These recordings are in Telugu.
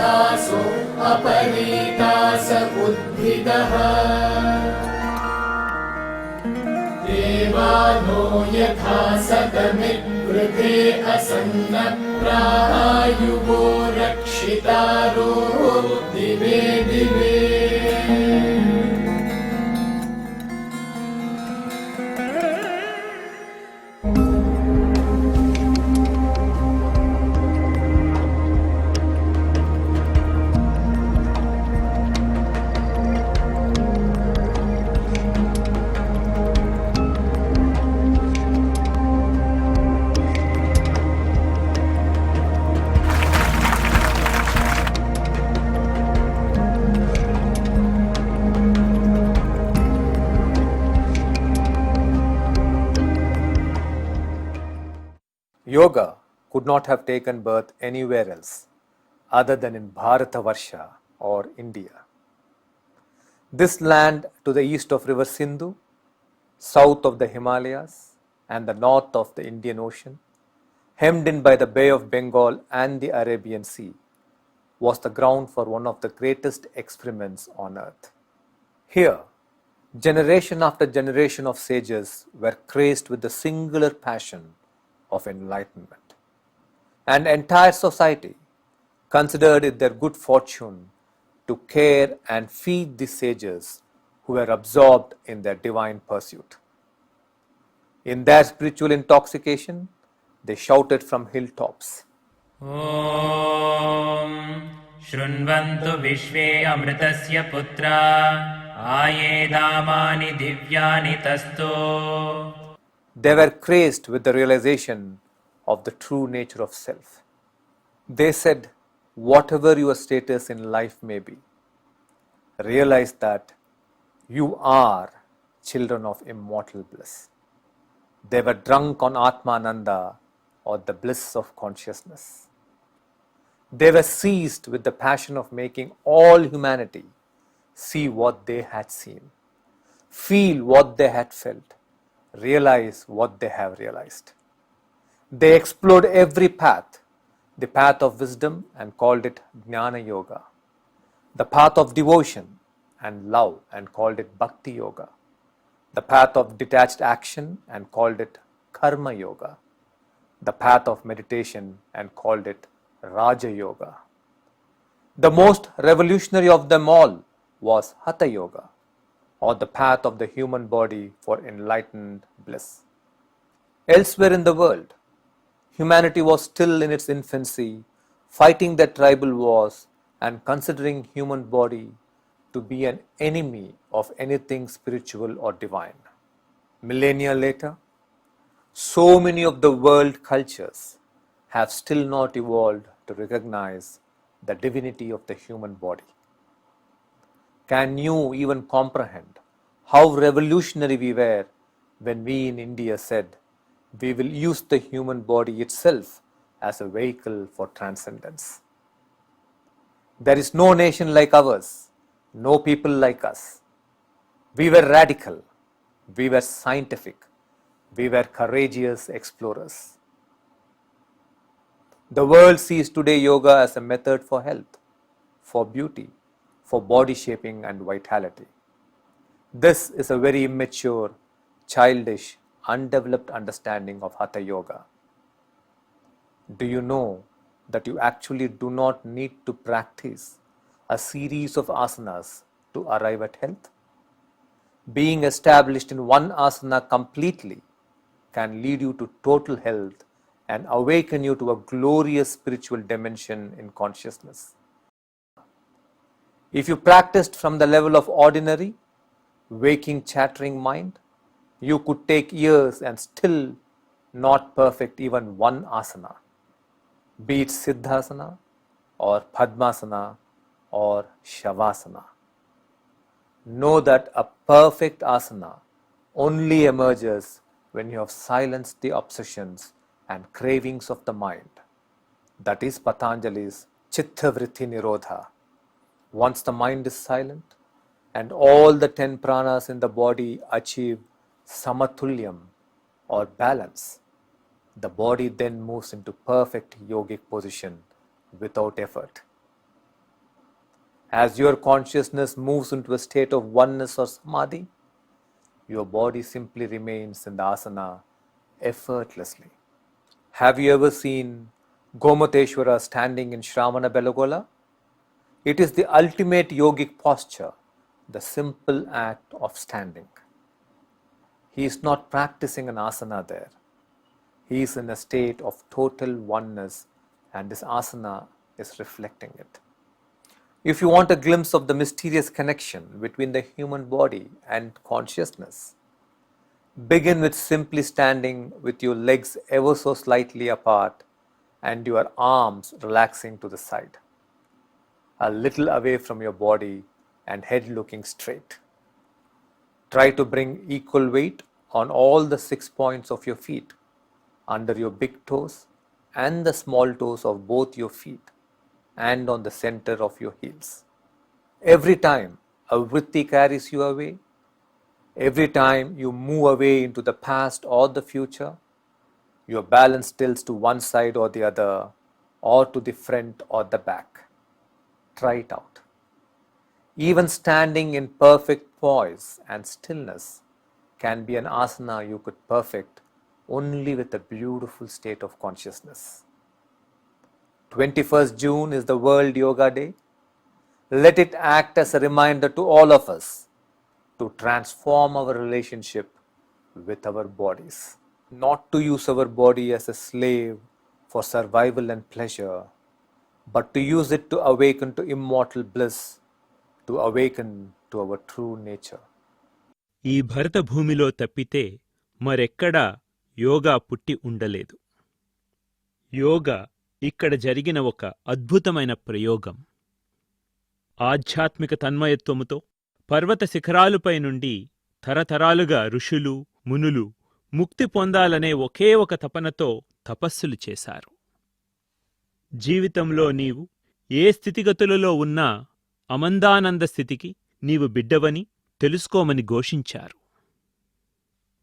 दासो अपरीतास उद्भिदः देवानो यथा सदमिद्वृते असन्नप्रायुवो रक्षितारो दिवे दिवे Yoga could not have taken birth anywhere else other than in Bharatavarsha or India. This land to the east of river Sindhu, south of the Himalayas and the north of the Indian Ocean, hemmed in by the Bay of Bengal and the Arabian Sea, was the ground for one of the greatest experiments on earth. Here, generation after generation of sages were crazed with the singular passion of enlightenment. An entire society considered it their good fortune to care and feed the sages who were absorbed in their divine pursuit. In their spiritual intoxication, they shouted from hilltops, Om Shrunvantu Vishve Amritasya Putra Ayedamani Divyani Tasto. They were crazed with the realization of the true nature of self. They said, whatever your status in life may be, realize that you are children of immortal bliss. They were drunk on Atmananda, or the bliss of consciousness. They were seized with the passion of making all humanity see what they had seen, feel what they had felt, realize what they have realized. They explored every path, the path of wisdom, and called it Jnana Yoga, the path of devotion and love, and called it Bhakti Yoga, the path of detached action, and called it Karma Yoga, the path of meditation, and called it Raja Yoga. The most revolutionary of them all was Hatha Yoga, or the path of the human body for enlightened bliss. Elsewhere in the world, humanity was still in its infancy, fighting their tribal wars and considering human body to be an enemy of anything spiritual or divine. Millennia later, so many of the world cultures have still not evolved to recognize the divinity of the human body. Can you even comprehend how revolutionary we were when we in India said we will use the human body itself as a vehicle for transcendence? There is no nation like ours, no people like us. We were radical, we were scientific, we were courageous explorers. The world sees today yoga as a method for health, for beauty, for body shaping and vitality. This is a very immature, childish, undeveloped understanding of Hatha Yoga. Do you know that you actually do not need to practice a series of asanas to arrive at health? Being established in one asana completely can lead you to total health and awaken you to a glorious spiritual dimension in consciousness. If you practiced from the level of ordinary, waking, chattering mind, you could take years and still not perfect even one asana, be it Siddhasana or Padmasana or Shavasana. Know that a perfect asana only emerges when you have silenced the obsessions and cravings of the mind. That is Patanjali's Chitta Vritti Nirodha. Once the mind is silent and all the 10 pranas in the body achieve samatulyam or balance, the body then moves into perfect yogic position without effort. As your consciousness moves into a state of oneness or samadhi, your body simply remains in the asana effortlessly. Have you ever seen Gomateshwara standing in Shravana Belagola? It is the ultimate yogic posture, the simple act of standing. He is not practicing an asana there. He is in a state of total oneness, and this asana is reflecting it. If you want a glimpse of the mysterious connection between the human body and consciousness, begin with simply standing with your legs ever so slightly apart and your arms relaxing to the side, a little away from your body and head looking straight. Try to bring equal weight on all the 6 points of your feet, under your big toes and the small toes of both your feet, and on the center of your heels. Every time a vritti carries you away, every time you move away into the past or the future, your balance tilts to one side or the other, or to the front or the back. Try it out. Even standing in perfect poise and stillness can be an asana you could perfect only with a beautiful state of consciousness. 21st June is the World Yoga Day. Let it act as a reminder to all of us to transform our relationship with our bodies. Not to use our body as a slave for survival and pleasure, but to use it to awaken to immortal bliss, to awaken to our true nature. ఈ భరత భూమిలో తప్పితే మరెక్కడా యోగా పుట్టి ఉండలేదు. యోగా ఇక్కడ జరిగిన ఒక అద్భుతమైన ప్రయోగం. ఆధ్యాత్మిక తన్మయత్వముతో పర్వత శిఖరాలుపై నుండి తరతరాలుగా ఋషులు, మునులు ముక్తి పొందాలనే ఒకే ఒక తపనతో తపస్సులు చేశారు. జీవితంలో నీవు ఏ స్థితిగతులలో ఉన్నా అమందానంద స్థితికి నీవు బిడ్డవని తెలుసుకోమని ఘోషించారు.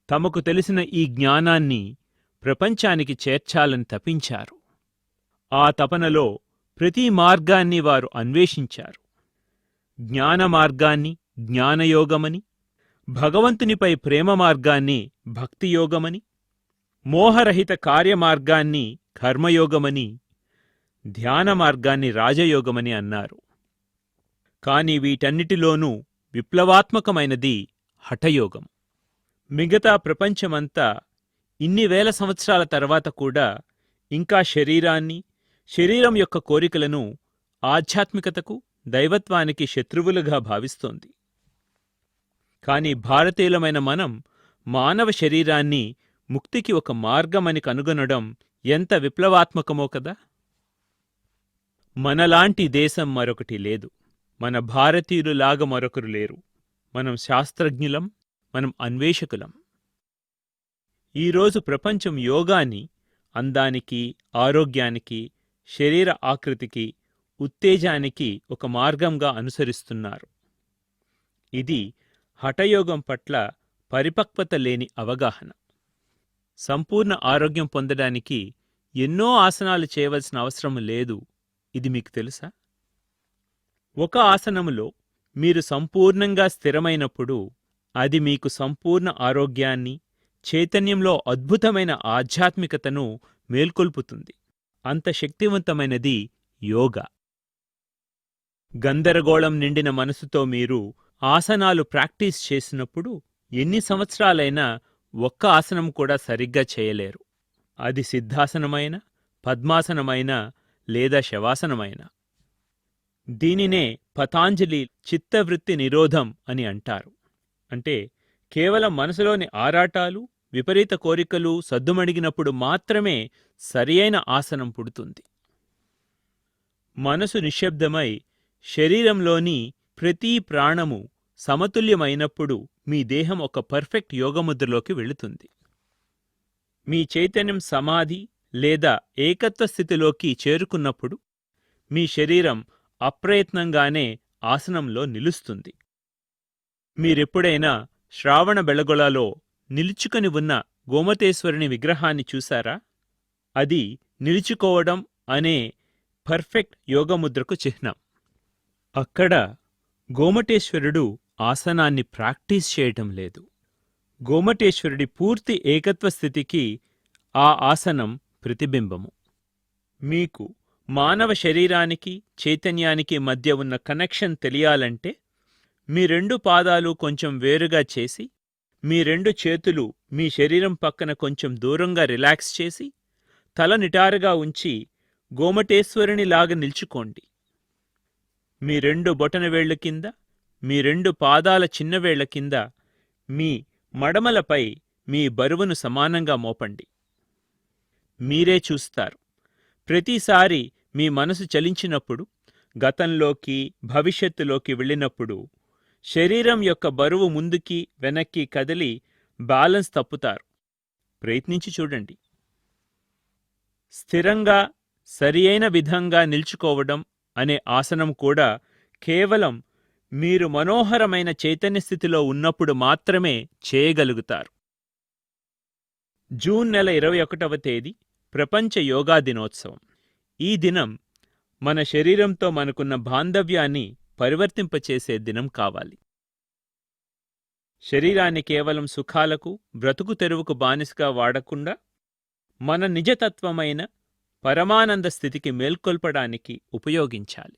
తమకు తెలిసిన ఈ జ్ఞానాన్ని ప్రపంచానికి చేర్చాలని తపించారు. ఆ తపనలో ప్రతి మార్గాన్ని వారు అన్వేషించారు. జ్ఞాన మార్గాన్ని జ్ఞానయోగమని, భగవంతునిపై ప్రేమ మార్గాన్ని భక్తియోగమని, మోహరహిత కార్యమార్గాన్ని కర్మయోగమని, ధ్యాన మార్గాన్ని రాజయోగమని అన్నారు. కాని వీటన్నిటిలోనూ విప్లవాత్మకమైనది హఠయోగం. మిగతా ప్రపంచమంతా ఇన్ని వేల సంవత్సరాల తర్వాత కూడా ఇంకా శరీరాన్ని, శరీరం యొక్క కోరికలను ఆధ్యాత్మికతకు, దైవత్వానికి శత్రువులుగా భావిస్తోంది. కాని భారతీయులమైన మనం మానవ శరీరాన్ని ముక్తికి ఒక మార్గమని కనుగొనడం ఎంత విప్లవాత్మకమో కదా. మనలాంటి దేశం మరొకటి లేదు. మన భారతీయులులాగా మరొకరు లేరు. మనం శాస్త్రజ్ఞులం, మనం అన్వేషకులం. ఈరోజు ప్రపంచం యోగాని అందానికి, ఆరోగ్యానికి, శరీర ఆకృతికి, ఉత్తేజానికి ఒక మార్గంగా అనుసరిస్తున్నారు. ఇది హఠయోగం పట్ల పరిపక్వత లేని అవగాహన. సంపూర్ణ ఆరోగ్యం పొందడానికి ఎన్నో ఆసనాలు చేయవలసిన అవసరం లేదు. ఇది మీకు తెలుసా? ఒక ఆసనములో మీరు సంపూర్ణంగా స్థిరమైనప్పుడు అది మీకు సంపూర్ణ ఆరోగ్యాన్ని, చైతన్యంలో అద్భుతమైన ఆధ్యాత్మికతను మేల్కొల్పుతుంది. అంత శక్తివంతమైనది యోగా. గందరగోళం నిండిన మనసుతో మీరు ఆసనాలు ప్రాక్టీస్ చేసినప్పుడు ఎన్ని సంవత్సరాలైనా ఒక్క ఆసనం కూడా సరిగ్గా చేయలేరు. అది సిద్ధాసనమైన, పద్మాసనమైన లేదా శవాసనమైన. దీనినే పతాంజలి చిత్తవృత్తి నిరోధం అని అంటారు. అంటే కేవలం మనసులోని ఆరాటాలు, విపరీత కోరికలు సద్దుమణిగినప్పుడు మాత్రమే సరియైన ఆసనం పుడుతుంది. మనసు నిశ్శబ్దమై శరీరంలోని ప్రతి ప్రాణము సమతుల్యమైనప్పుడు మీ దేహం ఒక పర్ఫెక్ట్ యోగముద్రలోకి వెళుతుంది. మీ చైతన్యం సమాధి లేదా ఏకత్వ స్థితిలోకి చేరుకున్నప్పుడు మీ శరీరం అప్రయత్నంగానే ఆసనంలో నిలుస్తుంది. మీరెప్పుడైనా శ్రావణ బెళగొళలో నిలుచుకొని ఉన్న గోమతేశ్వరుని విగ్రహాన్ని చూశారా? అది నిలుచుకోవడం అనే పర్ఫెక్ట్ యోగముద్రకు చిహ్నం. అక్కడ గోమటేశ్వరుడు ఆసనాన్ని ప్రాక్టీస్ చేయటం లేదు. గోమటేశ్వరుడి పూర్తి ఏకత్వ స్థితికి ఆ ఆసనం ప్రతిబింబము. మీకు మానవ శరీరానికి చైతన్యానికి మధ్య ఉన్న కనెక్షన్ తెలియాలంటే మీ 2 పాదాలు కొంచెం వేరుగా చేసి, మీ 2 చేతులు మీ శరీరం పక్కన కొంచెం దూరంగా రిలాక్స్ చేసి, తల నిటారుగా ఉంచి గోమటేశ్వరునిలాగా నిల్చుకోండి. మీ 2 బొటనవేళ్ల కింద, మీ 2 పాదాల చిన్నవేళ్ల కింద మీ మడమలపై మీ బరువును సమానంగా మోపండి. మీరే చూస్తారు, ప్రతిసారి మీ మనసు చలించినప్పుడు, గతంలోకి భవిష్యత్తులోకి వెళ్ళినప్పుడు శరీరం యొక్క బరువు ముందుకి వెనక్కి కదిలి బ్యాలెన్స్ తప్పుతారు. ప్రయత్నించి చూడండి. స్థిరంగా సరియైన విధంగా నిల్చుకోవడం అనే ఆసనం కూడా కేవలం మీరు మనోహరమైన చైతన్య స్థితిలో ఉన్నప్పుడు మాత్రమే చేయగలుగుతారు. జూన్ నెల 21వ తేదీ ప్రపంచ యోగా దినోత్సవం. ఈ దినం మన శరీరంతో మనకున్న బాంధవ్యాన్ని పరివర్తింపచేసే దినం కావాలి. శరీరాన్ని కేవలం సుఖాలకు, బ్రతుకు తెరువుకు బానిసగా వాడకుండా మన నిజతత్వమైన పరమానంద స్థితికి మేల్కొల్పడానికి ఉపయోగించాలి.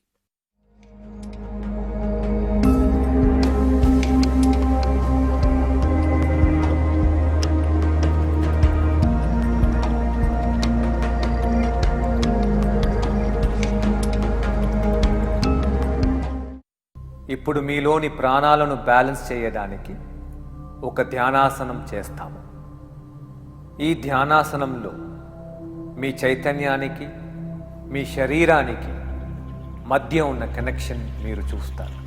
ఇప్పుడు మీలోని ప్రాణాలను బ్యాలెన్స్ చేయడానికి ఒక ధ్యానాసనం చేస్తాము. ఈ ధ్యానాసనంలో మీ చైతన్యానికి, మీ శరీరానికి మధ్య ఉన్న కనెక్షన్ మీరు చూస్తారు.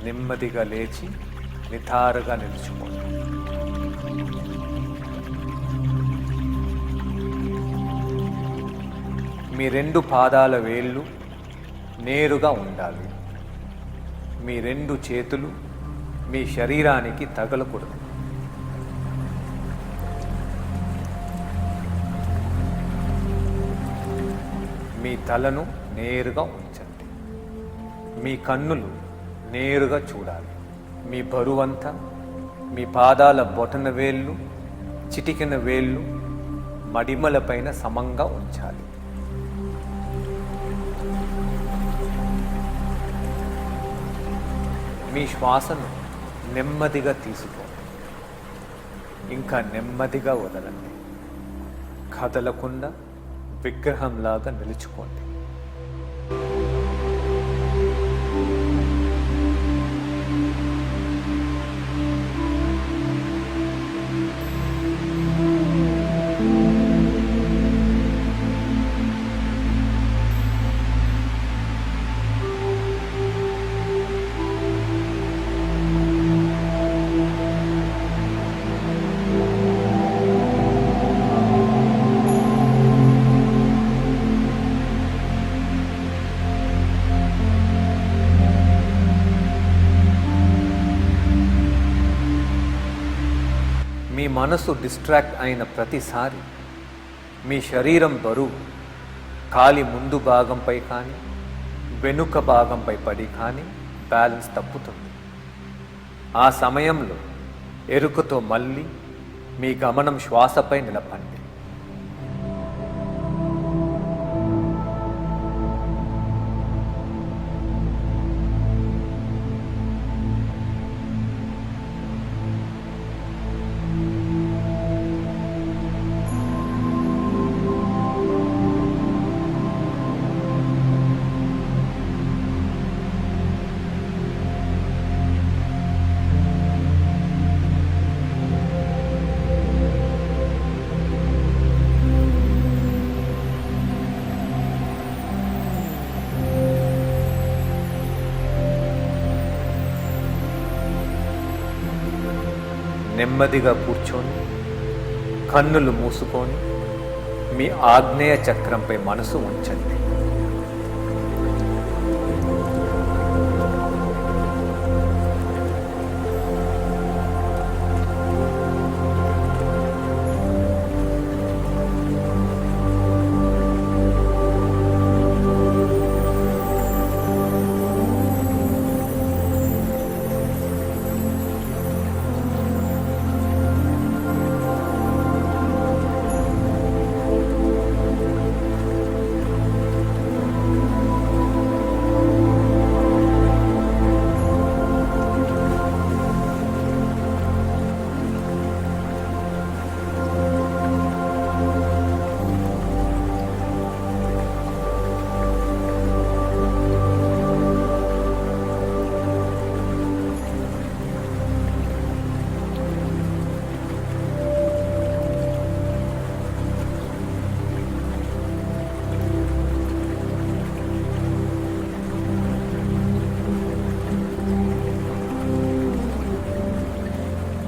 నెమ్మదిగా లేచి నిటారుగా నిలుచుకోండి. మీ 2 పాదాల వేళ్ళు నేరుగా ఉండాలి. మీ 2 చేతులు మీ శరీరానికి తగలకూడదు. మీ తలను నేరుగా ఉంచండి. మీ కన్నులు నేరుగా చూడాలి. మీ బరువంతా మీ పాదాల బొటన వేళ్ళు, చిటికెన వేళ్ళు మడిమలపైన సమంగా ఉంచాలి. మీ శ్వాసను నెమ్మదిగా తీసుకోండి. ఇంకా నెమ్మదిగా వదలండి. కదలకుండా విగ్రహంలాగా నిలుచుకోండి. మీ మనసు డిస్ట్రాక్ట్ అయిన ప్రతిసారి మీ శరీరం బరువు కాలి ముందు భాగంపై కానీ వెనుక భాగంపై పడి కానీ బ్యాలెన్స్ తప్పుతుంది. ఆ సమయంలో ఎరుకతో మళ్ళీ మీ గమనం శ్వాసపై నిలపండి. నెమ్మదిగా కూర్చొని కన్నులు మూసుకొని మీ ఆగ్నేయ చక్రంపై మనసు ఉంచండి.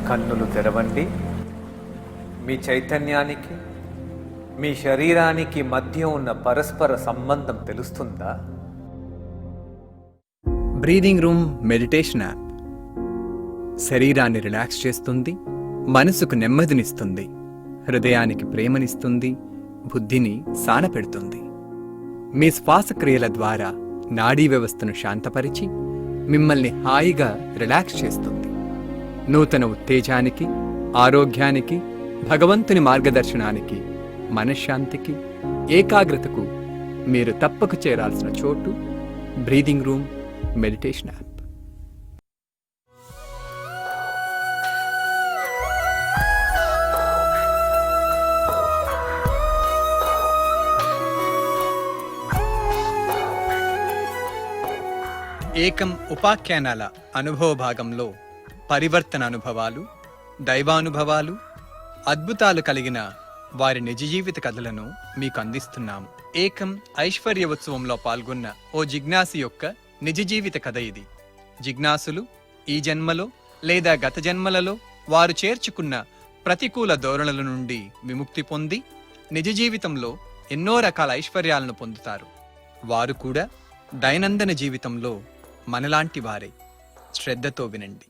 కన్నులు తెరవండి. మీ చైతన్యానికి మీ శరీరానికి మధ్య ఉన్న పరస్పర సంబంధం తెలుస్తుందా? బ్రీదింగ్ రూమ్ మెడిటేషన్ యాప్ శరీరాన్ని రిలాక్స్ చేస్తుంది, మనసుకు నెమ్మదినిస్తుంది, హృదయానికి ప్రేమనిస్తుంది, బుద్ధిని సానపెడుతుంది. మీ శ్వాసక్రియల ద్వారా నాడీ వ్యవస్థను శాంతపరిచి మిమ్మల్ని హాయిగా రిలాక్స్ చేస్తుంది. నూతన ఉత్తేజానికి, ఆరోగ్యానికి, భగవంతుని మార్గదర్శనానికి, మనశ్శాంతికి, ఏకాగ్రతకు మీరు తప్పక చేరాల్సిన చోటు బ్రీదింగ్ రూమ్ మెడిటేషన్ యాప్. ఏకం ఉపాఖ్యానాల అనుభవ భాగంలో పరివర్తన అనుభవాలు, దైవానుభవాలు, అద్భుతాలు కలిగిన వారి నిజ జీవిత కథలను మీకు అందిస్తున్నాము. ఏకం ఐశ్వర్య ఉత్సవంలో పాల్గొన్న ఓ జిజ్ఞాసి యొక్క నిజ జీవిత కథ ఇది. జిజ్ఞాసులు ఈ జన్మలో లేదా గత జన్మలలో వారు చేర్చుకున్న ప్రతికూల ధోరణుల నుండి విముక్తి పొంది నిజ జీవితంలో ఎన్నో రకాల ఐశ్వర్యాలను పొందుతారు. వారు కూడా దైనందిన జీవితంలో మనలాంటి వారే. శ్రద్ధతో వినండి.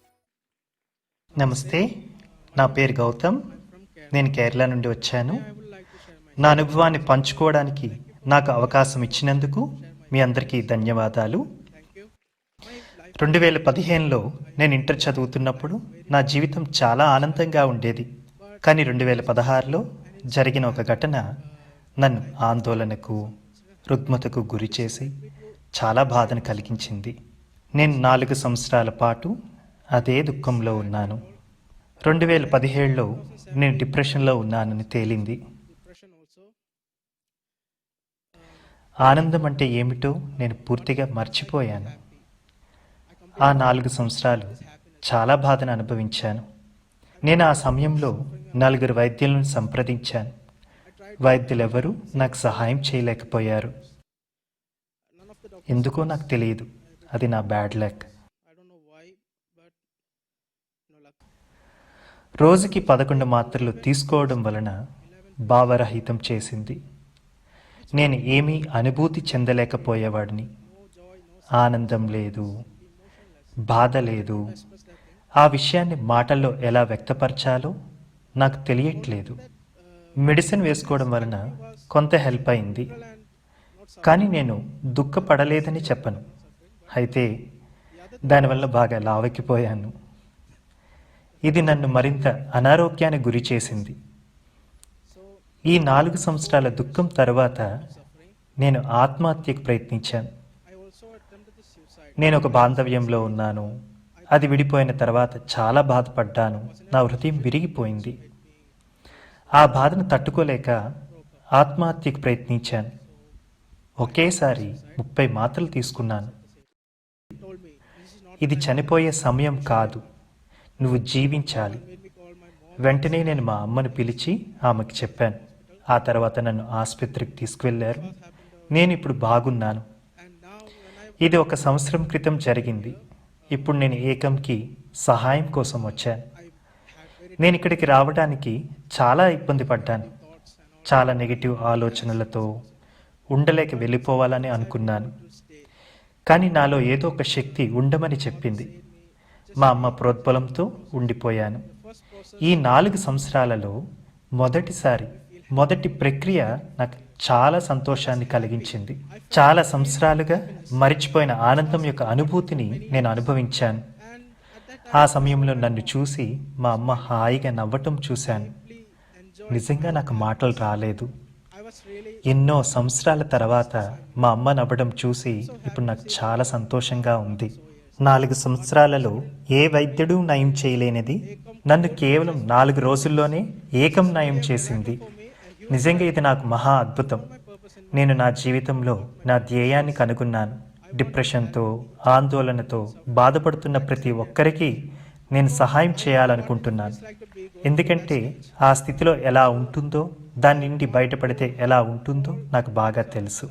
నమస్తే, నా పేరు గౌతమ్. నేను కేరళ నుండి వచ్చాను. నా అనుభవాన్ని పంచుకోవడానికి నాకు అవకాశం ఇచ్చినందుకు మీ అందరికీ ధన్యవాదాలు. 2015లో నేను ఇంటర్ చదువుతున్నప్పుడు నా జీవితం చాలా ఆనందంగా ఉండేది. కానీ 2016లో జరిగిన ఒక ఘటన నన్ను ఆందోళనకు, రుగ్మతకు గురి చేసి చాలా బాధను కలిగించింది. నేను 4 సంవత్సరాల పాటు అదే దుఃఖంలో ఉన్నాను. 2017లో నేను డిప్రెషన్లో ఉన్నానని తేలింది. ఆనందం అంటే ఏమిటో నేను పూర్తిగా మర్చిపోయాను. ఆ 4 సంవత్సరాలు చాలా బాధను అనుభవించాను. నేను ఆ సమయంలో 4 వైద్యులను సంప్రదించాను. వైద్యులెవరూ నాకు సహాయం చేయలేకపోయారు. ఎందుకో నాకు తెలియదు, అది నా బ్యాడ్ లక్. రోజుకి 11 మాత్రలు తీసుకోవడం వలన భావరహితం చేసింది. నేను ఏమీ అనుభూతి చెందలేకపోయేవాడిని. ఆనందం లేదు, బాధ లేదు. ఆ విషయాన్ని మాటల్లో ఎలా వ్యక్తపరచాలో నాకు తెలియట్లేదు. మెడిసిన్ వేసుకోవడం వలన కొంత హెల్ప్ అయింది, కానీ నేను దుఃఖపడలేదని చెప్పను. అయితే దానివల్ల బాగా లావెక్కిపోయాను. ఇది నన్ను మరింత అనారోగ్యానికి గురి చేసింది. ఈ 4 సంవత్సరాల దుఃఖం తర్వాత నేను ఆత్మహత్యకు ప్రయత్నించాను. నేను ఒక బాంధవ్యంలో ఉన్నాను. అది విడిపోయిన తర్వాత చాలా బాధపడ్డాను. నా హృదయం విరిగిపోయింది. ఆ బాధను తట్టుకోలేక ఆత్మహత్యకు ప్రయత్నించాను. ఒకేసారి 30 మాత్రలు తీసుకున్నాను. ఇది చనిపోయే సమయం కాదు, నువ్వు జీవించాలి. వెంటనే నేను మా అమ్మను పిలిచి ఆమెకు చెప్పాను. ఆ తర్వాత నన్ను ఆసుపత్రికి తీసుకువెళ్ళారు. నేను ఇప్పుడు బాగున్నాను. ఇది 1 సంవత్సరం క్రితం జరిగింది. ఇప్పుడు నేను ఏకంకి సహాయం కోసం వచ్చాను. నేను ఇక్కడికి రావడానికి చాలా ఇబ్బంది పడ్డాను. చాలా నెగిటివ్ ఆలోచనలతో ఉండలేక వెళ్ళిపోవాలని అనుకున్నాను. కానీ నాలో ఏదో ఒక శక్తి ఉండమని చెప్పింది. మా అమ్మ ప్రోద్బలంతో ఉండిపోయాను. ఈ 4 సంవత్సరాలలో మొదటి ప్రక్రియ నాకు చాలా సంతోషాన్ని కలిగించింది. చాలా సంవత్సరాలుగా మరిచిపోయిన ఆనందం యొక్క అనుభూతిని నేను అనుభవించాను. ఆ సమయంలో నన్ను చూసి మా అమ్మ హాయిగా నవ్వటం చూశాను. నిజంగా నాకు మాటలు రాలేదు. ఎన్నో సంవత్సరాల తర్వాత మా అమ్మ నవ్వడం చూసి ఇప్పుడు నాకు చాలా సంతోషంగా ఉంది. 4 సంవత్సరాలలో ఏ వైద్యుడు నయం చేయలేనిది నన్ను కేవలం 4 రోజుల్లోనే ఏకం నయం చేసింది. నిజంగా ఇది నాకు మహా అద్భుతం. నేను నా జీవితంలో నా ధ్యేయాన్ని కనుగొన్నాను. డిప్రెషన్తో, ఆందోళనతో బాధపడుతున్న ప్రతి ఒక్కరికి నేను సహాయం చేయాలనుకుంటున్నాను. ఎందుకంటే ఆ స్థితిలో ఎలా ఉంటుందో, దాని నుండి బయటపడితే ఎలా ఉంటుందో నాకు బాగా తెలుసు.